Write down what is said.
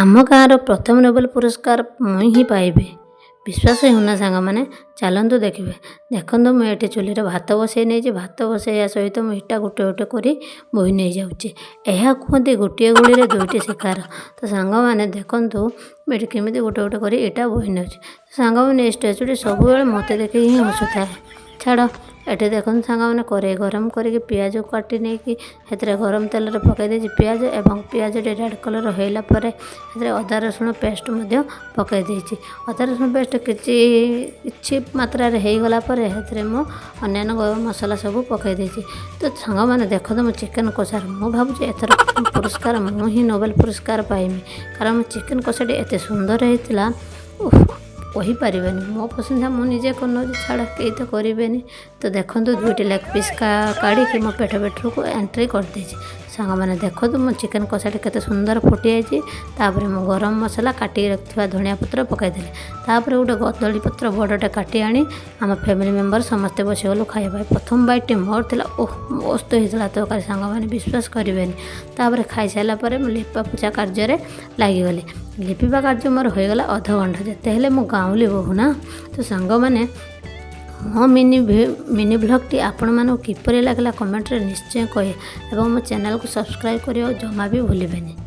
आम गाँवर प्रथम नोबेल पुरस्कार मुई ही पाइबी विश्वास होना सांग मैंने चलतु देखिए देखो मुझे चुली भात बसई नहीं भात बसैया सहित मुझा गोटे गोटे कर बोही नहीं जाऊँगी यह कहते गोटे गुड़ी दुईटी शिकार तो सांग मैंने देखूँ मुझे केमी गोटे गोटे कर यहाँ बोही नौ सांग मैंने स्टेचुटी सब मत देख ही हसुए छाड़ एटे देखो सांग मैंने कड़े गरम करके पियाज काटी नहीं गरम तेल पकई पियाज एवं पियाज रेड कलर होलापर अदा रसुण पेस्ट पकई अदा रसुण पेस्ट किसी मात्रा हो गलापर मुझे गरम मसला सब पकई तो सांग मैंने देख तो चिकेन कषार मुझे भावुँ एथर पुरस्कार मुझे नोबेल पुरस्कार पाइमी कारण चिकेन कषाटी एत सुंदर होता कहीपर मो पसंद मुझे कर छाड़ कई तो करें तो देखो दुईटी लेग पीस काढ़ी मो पेट पेटर को एंट्री करदे सांग मैंने देखो मो चिकेन कषाटी केते सुंदर फुटी जापर मो गरम मसला काटी रखा धनिया पत्र पकईदेली तापर गोटे कदली पत्र बड़टे काटी आनी आम फैमिली मेम्बर समस्ते बसीगलु खाइबा प्रथम बाइट मोर था ओह मस्त होता तरकारी सांग मैंने विश्वास करें तापर खाई सारापर लिपा पूजा कार्य लगिगली लिपिबा कार्य मोर होगला अध घंटा जिते हेल्ले मो गाँवली बोहू ना तो सांग मैंने मो मिनी ब्लॉगटी आपण मानक किपर लगला कमेंट रे निश्चय कहे और मो चैनल को सब्सक्राइब करियो जमा भी भूलिबेनी।